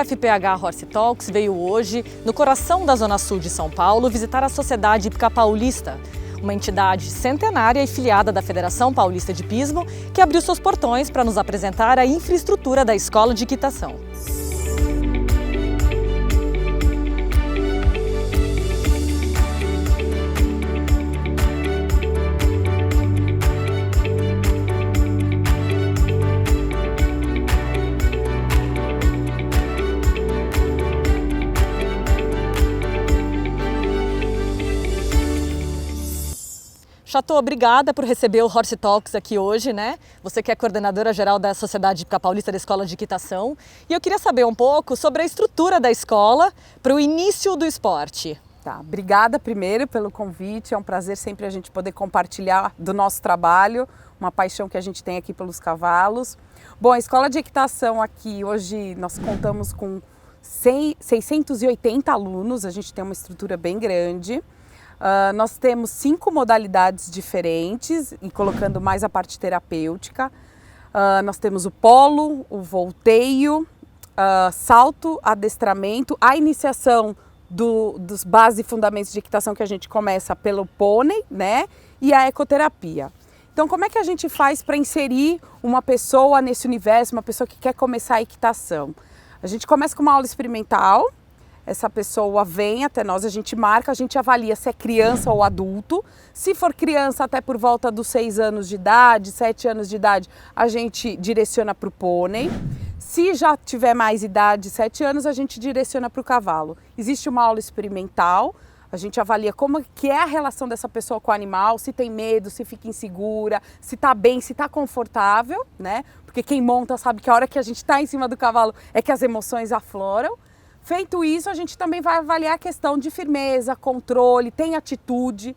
FPH Horse Talks veio hoje, no coração da Zona Sul de São Paulo, visitar a Sociedade Hípica Paulista, uma entidade centenária e filiada da Federação Paulista de Hipismo, que abriu seus portões para nos apresentar a infraestrutura da Escola de Equitação. Chateau, obrigada por receber o Horse Talks aqui hoje, né? Você que é coordenadora geral da Sociedade Hípica Paulista da Escola de Equitação. E eu queria saber um pouco sobre a estrutura da escola para o início do esporte. Tá, obrigada primeiro pelo convite, é um prazer sempre a gente poder compartilhar do nosso trabalho, uma paixão que a gente tem aqui pelos cavalos. Bom, a Escola de Equitação aqui, hoje nós contamos com 680 alunos, a gente tem uma estrutura bem grande. Nós temos 5 modalidades diferentes, e colocando mais a parte terapêutica. Nós temos o polo, o volteio, salto, adestramento, a iniciação dos bases e fundamentos de equitação que a gente começa pelo pônei, né? E a ecoterapia. Então, como é que a gente faz para inserir uma pessoa nesse universo, uma pessoa que quer começar a equitação? A gente começa com uma aula experimental. Essa pessoa vem até nós, a gente marca, a gente avalia se é criança ou adulto. Se for criança até por volta dos 6 anos de idade, 7 anos de idade, a gente direciona para o pônei. Se já tiver mais idade, 7 anos, a gente direciona para o cavalo. Existe uma aula experimental, a gente avalia como que é a relação dessa pessoa com o animal, se tem medo, se fica insegura, se está bem, se está confortável, né? Porque quem monta sabe que a hora que a gente está em cima do cavalo é que as emoções afloram. Feito isso, a gente também vai avaliar a questão de firmeza, controle, tem atitude.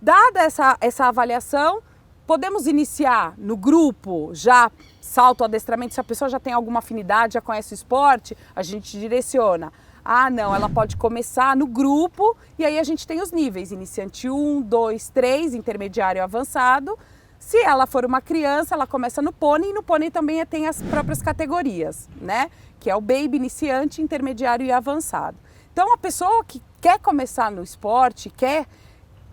Dada essa avaliação, podemos iniciar no grupo, já salto, adestramento, se a pessoa já tem alguma afinidade, já conhece o esporte, a gente direciona. Ah, não, ela pode começar no grupo e aí a gente tem os níveis, iniciante 1, 2, 3, intermediário e avançado. Se ela for uma criança, ela começa no pônei e no pônei também tem as próprias categorias, né? Que é o baby, iniciante, intermediário e avançado. Então, a pessoa que quer começar no esporte, quer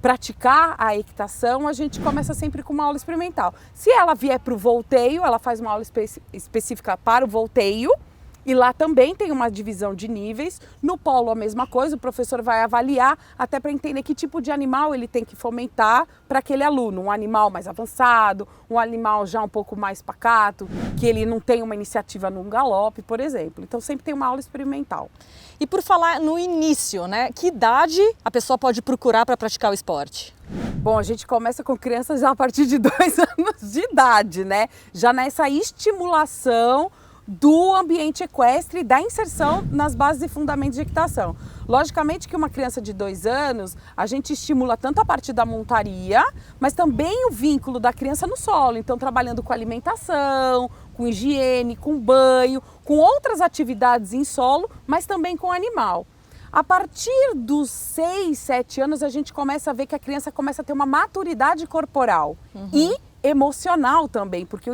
praticar a equitação, a gente começa sempre com uma aula experimental. Se ela vier para o volteio, ela faz uma aula específica para o volteio, e lá também tem uma divisão de níveis. No polo a mesma coisa, o professor vai avaliar até para entender que tipo de animal ele tem que fomentar para aquele aluno. Um animal mais avançado, um animal já um pouco mais pacato, que ele não tem uma iniciativa num galope, por exemplo. Então sempre tem uma aula experimental. E por falar no início, né? Que idade a pessoa pode procurar para praticar o esporte? Bom, a gente começa com crianças já a partir de 2 anos de idade, né? Já nessa estimulação do ambiente equestre e da inserção nas bases e fundamentos de equitação. Logicamente que uma criança de 2 anos, a gente estimula tanto a parte da montaria, mas também o vínculo da criança no solo. Então, trabalhando com alimentação, com higiene, com banho, com outras atividades em solo, mas também com animal. A partir dos 6, 7 anos, a gente começa a ver que a criança começa a ter uma maturidade corporal e emocional também, porque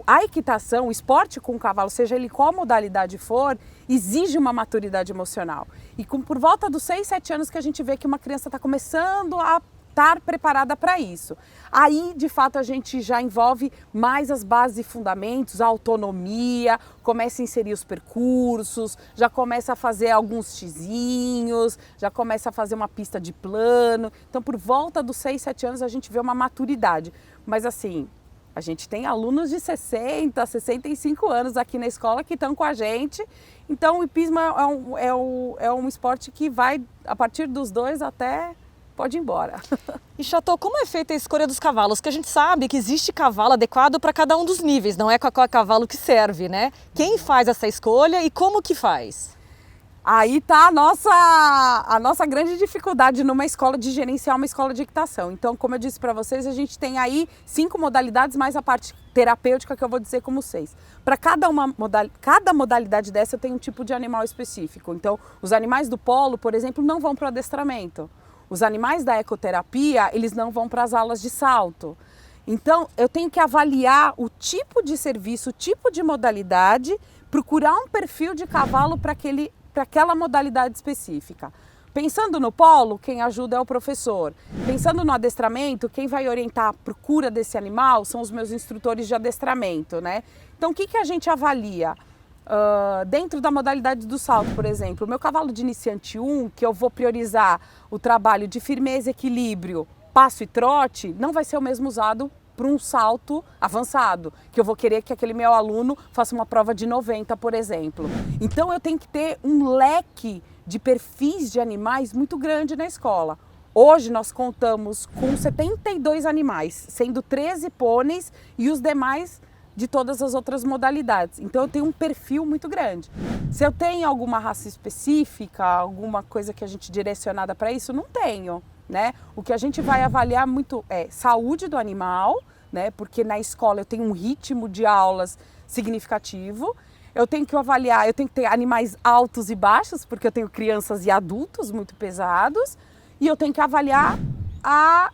a equitação, o esporte com o cavalo, seja ele qual modalidade for, exige uma maturidade emocional. E por volta dos 6, 7 anos que a gente vê que uma criança está começando a estar preparada para isso. Aí, de fato, a gente já envolve mais as bases e fundamentos, a autonomia, começa a inserir os percursos, já começa a fazer alguns xizinhos, já começa a fazer uma pista de plano. Então, por volta dos 6, 7 anos, a gente vê uma maturidade. Mas assim, a gente tem alunos de 60, 65 anos aqui na escola que estão com a gente. Então, o hipismo é um esporte que vai a partir dos 2 até pode ir embora. E Chateau, como é feita a escolha dos cavalos? Porque a gente sabe que existe cavalo adequado para cada um dos níveis, não é qualquer cavalo que serve, né? Quem faz essa escolha e como que faz? Aí está a nossa grande dificuldade numa escola de gerenciar uma escola de equitação. Então, como eu disse para vocês, a gente tem aí 5 modalidades, mais a parte terapêutica que eu vou dizer como 6. Para cada modalidade dessa tem um tipo de animal específico. Então, os animais do polo, por exemplo, não vão para o adestramento. Os animais da ecoterapia, eles não vão para as aulas de salto. Então, eu tenho que avaliar o tipo de serviço, o tipo de modalidade procurar um perfil de cavalo para aquela modalidade específica. Pensando no polo, quem ajuda é o professor. Pensando no adestramento, quem vai orientar a procura desse animal são os meus instrutores de adestramento, né? Então, o que a gente avalia? Dentro da modalidade do salto, por exemplo, o meu cavalo de iniciante 1, que eu vou priorizar o trabalho de firmeza, equilíbrio, passo e trote, não vai ser o mesmo usado para um salto avançado, que eu vou querer que aquele meu aluno faça uma prova de 90, por exemplo. Então, eu tenho que ter um leque de perfis de animais muito grande na escola. Hoje nós contamos com 72 animais, sendo 13 pôneis e os demais de todas as outras modalidades. Então eu tenho um perfil muito grande. Se eu tenho alguma raça específica, alguma coisa que a gente direcionada para isso, não tenho, né? O que a gente vai avaliar muito é saúde do animal, né? Porque na escola eu tenho um ritmo de aulas significativo. Eu tenho que avaliar, eu tenho que ter animais altos e baixos, porque eu tenho crianças e adultos muito pesados, e eu tenho que avaliar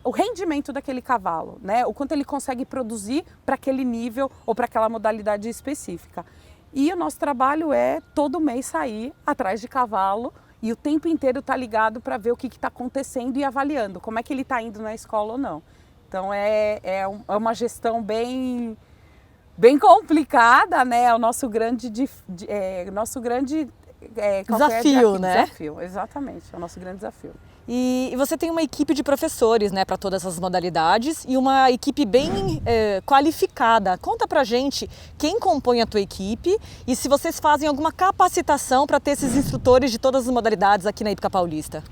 o rendimento daquele cavalo, né? O quanto ele consegue produzir para aquele nível ou para aquela modalidade específica. E o nosso trabalho é todo mês sair atrás de cavalo e o tempo inteiro estar ligado para ver o que está acontecendo e avaliando como é que ele está indo na escola ou não. Então é uma gestão bem complicada, né? É o nosso grande desafio, né? Desafio, exatamente, é o nosso grande desafio. E você tem uma equipe de professores, né, para todas as modalidades e uma equipe bem qualificada. Conta pra gente quem compõe a tua equipe e se vocês fazem alguma capacitação para ter esses instrutores de todas as modalidades aqui na Hípica Paulista.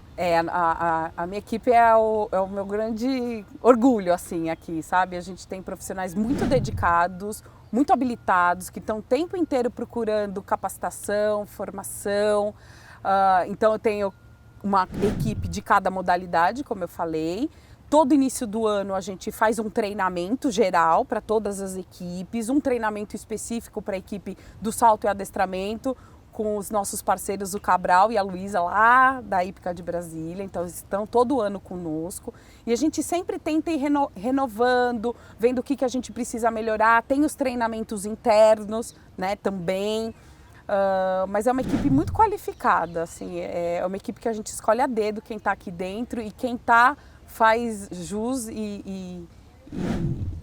A minha equipe é o meu grande orgulho, assim, aqui, sabe? A gente tem profissionais muito dedicados, muito habilitados, que estão o tempo inteiro procurando capacitação, formação. Então eu tenho uma equipe de cada modalidade, como eu falei. Todo início do ano a gente faz um treinamento geral para todas as equipes, um treinamento específico para a equipe do salto e adestramento, com os nossos parceiros, o Cabral e a Luísa, lá da Hípica de Brasília. Então, eles estão todo ano conosco. E a gente sempre tenta ir renovando, vendo o que a gente precisa melhorar. Tem os treinamentos internos, né, também. Mas é uma equipe muito qualificada, assim, é uma equipe que a gente escolhe a dedo quem está aqui dentro e quem está faz jus e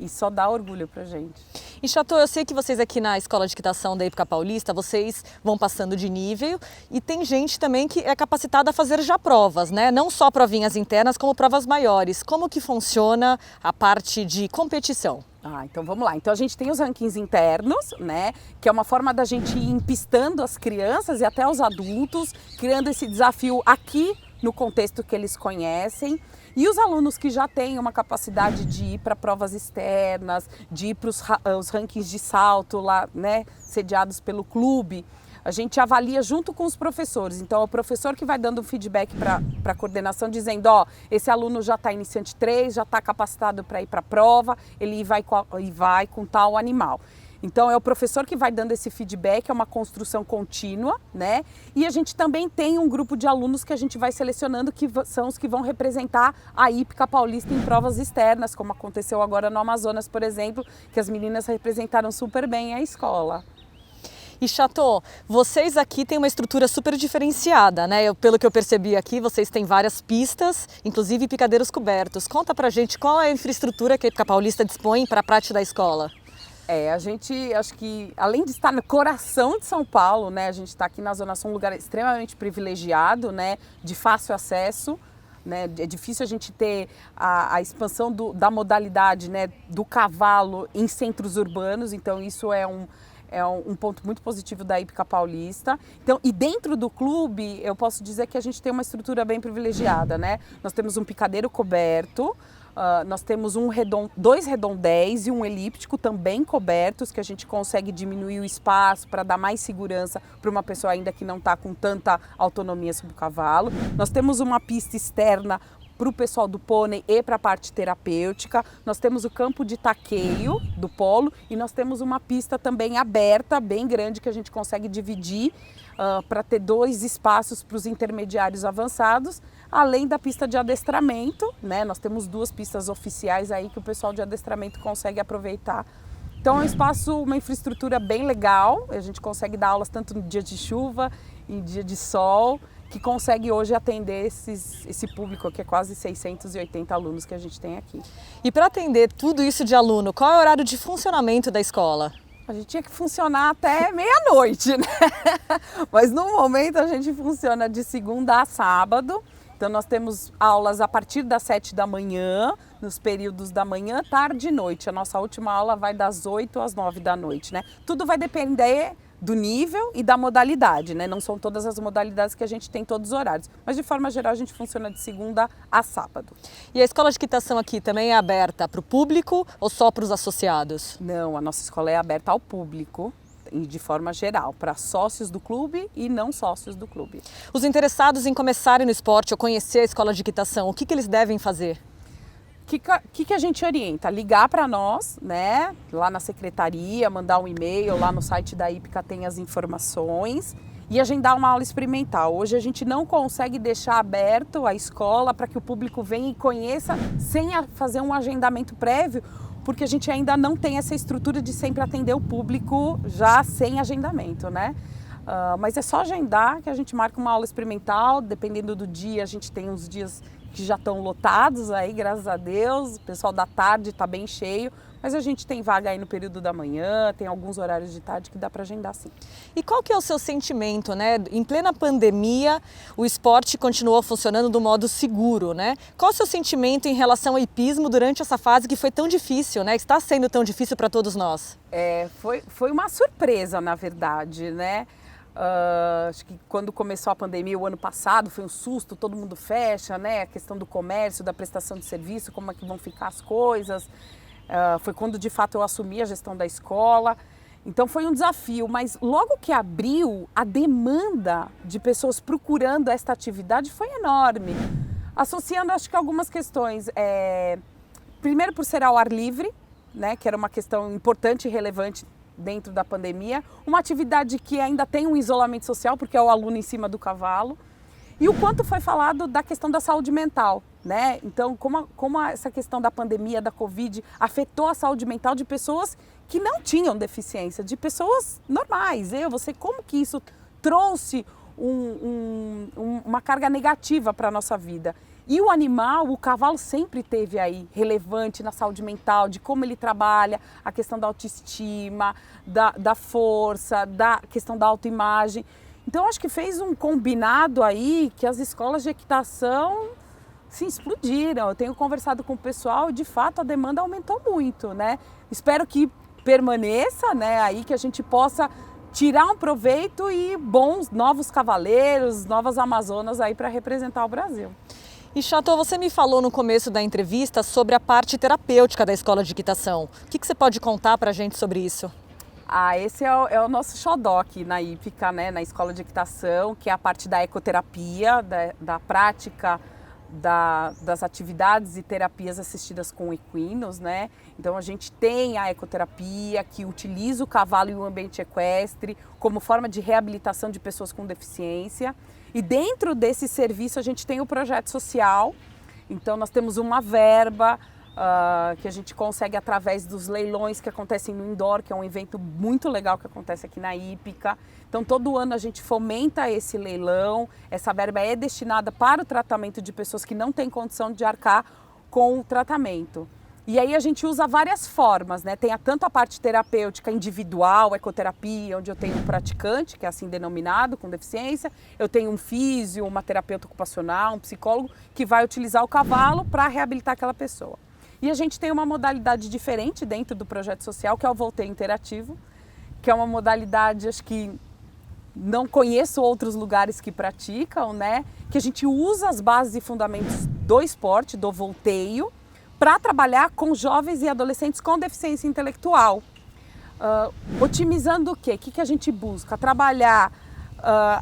só dá orgulho pra gente. E Chateau, eu sei que vocês aqui na Escola de Equitação da Hípica Paulista, vocês vão passando de nível e tem gente também que é capacitada a fazer já provas, né? Não só provinhas internas, como provas maiores. Como que funciona a parte de competição? Então vamos lá. Então a gente tem os rankings internos, né? Que é uma forma da gente ir empistando as crianças e até os adultos, criando esse desafio aqui no contexto que eles conhecem. E os alunos que já têm uma capacidade de ir para provas externas, de ir para os rankings de salto lá, né? Sediados pelo clube, a gente avalia junto com os professores. Então, é o professor que vai dando feedback para a coordenação, dizendo, esse aluno já está iniciante 3, já está capacitado para ir para a prova, ele vai com tal animal. Então, é o professor que vai dando esse feedback, é uma construção contínua, né? E a gente também tem um grupo de alunos que a gente vai selecionando, que são os que vão representar a Hípica Paulista em provas externas, como aconteceu agora no Amazonas, por exemplo, que as meninas representaram super bem a escola. E Chateau, vocês aqui têm uma estrutura super diferenciada, né? Pelo que eu percebi aqui, vocês têm várias pistas, inclusive picadeiros cobertos. Conta pra gente qual é a infraestrutura que a Hípica Paulista dispõe para a prática da escola. A gente, acho que, além de estar no coração de São Paulo, né? A gente está aqui na Zona Sul, um lugar extremamente privilegiado, né? De fácil acesso. Né? É difícil a gente ter a expansão da modalidade, né? Do cavalo em centros urbanos, então isso é um ponto muito positivo da Hípica Paulista. Então, e dentro do clube, eu posso dizer que a gente tem uma estrutura bem privilegiada, né? Nós temos um picadeiro coberto, nós temos dois redondéis e um elíptico também cobertos, que a gente consegue diminuir o espaço para dar mais segurança para uma pessoa ainda que não está com tanta autonomia sobre o cavalo. Nós temos uma pista externa para o pessoal do pônei e para a parte terapêutica. Nós temos o campo de taqueio do polo e nós temos uma pista também aberta, bem grande, que a gente consegue dividir para ter 2 espaços para os intermediários avançados, além da pista de adestramento, né? Nós temos 2 pistas oficiais aí que o pessoal de adestramento consegue aproveitar Então é um espaço, uma infraestrutura bem legal, a gente consegue dar aulas tanto no dia de chuva, em dia de sol, que consegue hoje atender esse público, que é quase 680 alunos que a gente tem aqui. E para atender tudo isso de aluno, qual é o horário de funcionamento da escola? A gente tinha que funcionar até meia-noite, né? Mas no momento a gente funciona de segunda a sábado. Então nós temos aulas a partir das 7 da manhã, nos períodos da manhã, tarde e noite. A nossa última aula vai das 8 às 9 da noite, né? Tudo vai depender do nível e da modalidade, né? Não são todas as modalidades que a gente tem todos os horários, mas de forma geral a gente funciona de segunda a sábado. E a escola de equitação aqui também é aberta para o público ou só para os associados? Não, a nossa escola é aberta ao público, de forma geral, para sócios do clube e não sócios do clube. Os interessados em começarem no esporte ou conhecer a escola de equitação, o que eles devem fazer? O que a gente orienta? Ligar para nós, né? Lá na secretaria, mandar um e-mail, lá no site da Hípica tem as informações e agendar uma aula experimental. Hoje a gente não consegue deixar aberto a escola para que o público venha e conheça sem fazer um agendamento prévio, porque a gente ainda não tem essa estrutura de sempre atender o público já sem agendamento, né? Mas é só agendar que a gente marca uma aula experimental, dependendo do dia, a gente tem uns dias que já estão lotados aí, graças a Deus, o pessoal da tarde está bem cheio, mas a gente tem vaga aí no período da manhã, tem alguns horários de tarde que dá para agendar sim. E qual que é o seu sentimento, né? Em plena pandemia, o esporte continuou funcionando do modo seguro, né? Qual o seu sentimento em relação ao hipismo durante essa fase que foi tão difícil, né? Está sendo tão difícil para todos nós? Foi uma surpresa, na verdade, né? Acho que quando começou a pandemia o ano passado foi um susto, todo mundo fecha, né? A questão do comércio, da prestação de serviço, como é que vão ficar as coisas. Foi quando de fato eu assumi a gestão da escola. Então foi um desafio, mas logo que abriu, a demanda de pessoas procurando esta atividade foi enorme. Associando acho que algumas questões. Primeiro por ser ao ar livre, né? Que era uma questão importante e relevante dentro da pandemia, uma atividade que ainda tem um isolamento social, porque é o aluno em cima do cavalo, e o quanto foi falado da questão da saúde mental, né? Então, como essa questão da pandemia, da Covid, afetou a saúde mental de pessoas que não tinham deficiência, de pessoas normais, você, como que isso trouxe uma carga negativa para a nossa vida. E o animal, o cavalo sempre teve aí relevante na saúde mental, de como ele trabalha, a questão da autoestima, da força, da questão da autoimagem. Então acho que fez um combinado aí que as escolas de equitação se explodiram. Eu tenho conversado com o pessoal e de fato a demanda aumentou muito, né? Espero que permaneça, né? Aí que a gente possa tirar um proveito e bons novos cavaleiros, novas amazonas aí para representar o Brasil. E Chateau, você me falou no começo da entrevista sobre a parte terapêutica da escola de equitação. O que você pode contar para a gente sobre isso? Esse é o nosso xodó aqui na Hípica, né, na escola de equitação, que é a parte da ecoterapia, da prática das atividades e terapias assistidas com equinos, né? Então a gente tem a ecoterapia que utiliza o cavalo e o ambiente equestre como forma de reabilitação de pessoas com deficiência. E dentro desse serviço a gente tem o projeto social, então nós temos uma verba que a gente consegue através dos leilões que acontecem no indoor, que é um evento muito legal que acontece aqui na Hípica. Então todo ano a gente fomenta esse leilão, essa verba é destinada para o tratamento de pessoas que não têm condição de arcar com o tratamento. E aí a gente usa várias formas, né? Tem tanto a parte terapêutica individual, ecoterapia, onde eu tenho um praticante, que é assim denominado, com deficiência. Eu tenho um físio, uma terapeuta ocupacional, um psicólogo, que vai utilizar o cavalo para reabilitar aquela pessoa. E a gente tem uma modalidade diferente dentro do projeto social, que é o Volteio Interativo, que é uma modalidade, acho que não conheço outros lugares que praticam, né? Que a gente usa as bases e fundamentos do esporte, do volteio, para trabalhar com jovens e adolescentes com deficiência intelectual. Otimizando o quê? O que a gente busca? Trabalhar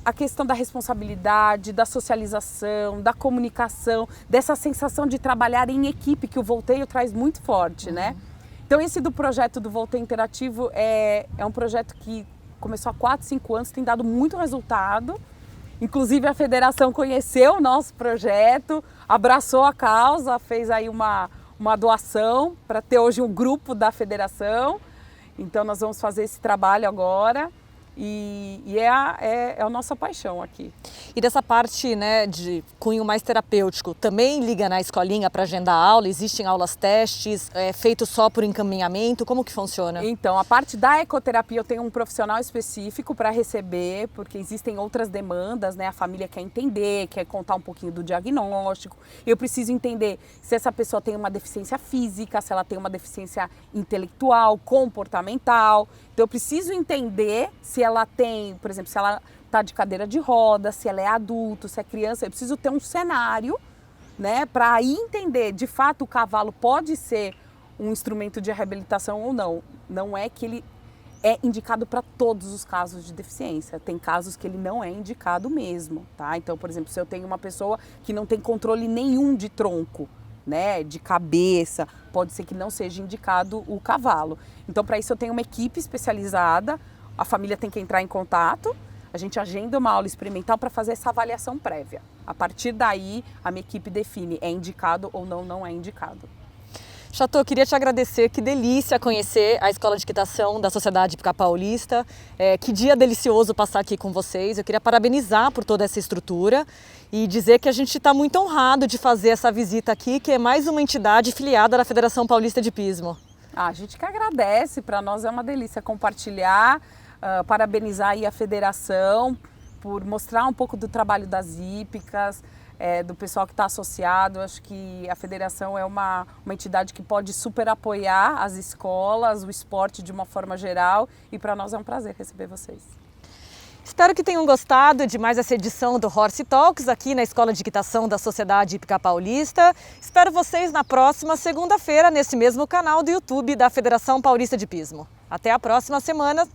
a questão da responsabilidade, da socialização, da comunicação, dessa sensação de trabalhar em equipe que o volteio traz muito forte, né? Então esse do projeto do Volteio Interativo é um projeto que começou há 4, 5 anos, tem dado muito resultado. Inclusive a federação conheceu o nosso projeto, abraçou a causa, fez aí uma doação para ter hoje um grupo da federação. Então nós vamos fazer esse trabalho agora e é a nossa paixão aqui. E dessa parte, né, de cunho mais terapêutico, também liga na escolinha para agendar aula? Existem aulas testes, feito só por encaminhamento? Como que funciona? Então, a parte da ecoterapia eu tenho um profissional específico para receber, porque existem outras demandas, né? A família quer entender, quer contar um pouquinho do diagnóstico. Eu preciso entender se essa pessoa tem uma deficiência física, se ela tem uma deficiência intelectual, comportamental. Então, eu preciso entender se ela tem, por exemplo, se ela está de cadeira de roda, se ela é adulto, se é criança. Eu preciso ter um cenário, né, para aí entender, de fato, o cavalo pode ser um instrumento de reabilitação ou não. Não é que ele é indicado para todos os casos de deficiência. Tem casos que ele não é indicado mesmo, tá? Então, por exemplo, se eu tenho uma pessoa que não tem controle nenhum de tronco, né, de cabeça, pode ser que não seja indicado o cavalo. Então, para isso eu tenho uma equipe especializada, a família tem que entrar em contato, a gente agenda uma aula experimental para fazer essa avaliação prévia. A partir daí, a minha equipe define é indicado ou não é indicado. Chateau, queria te agradecer, que delícia conhecer a Escola de Equitação da Sociedade Hípica Paulista, que dia delicioso passar aqui com vocês. Eu queria parabenizar por toda essa estrutura e dizer que a gente está muito honrado de fazer essa visita aqui, que é mais uma entidade filiada da Federação Paulista de Hipismo. A gente que agradece, para nós é uma delícia compartilhar, parabenizar aí a federação por mostrar um pouco do trabalho das hípicas, do pessoal que está associado. Acho que a federação é uma entidade que pode super apoiar as escolas, o esporte de uma forma geral, e para nós é um prazer receber vocês. Espero que tenham gostado de mais essa edição do Horse Talks aqui na Escola de Equitação da Sociedade Hípica Paulista. Espero vocês na próxima segunda-feira nesse mesmo canal do YouTube da Federação Paulista de Hipismo. Até a próxima semana!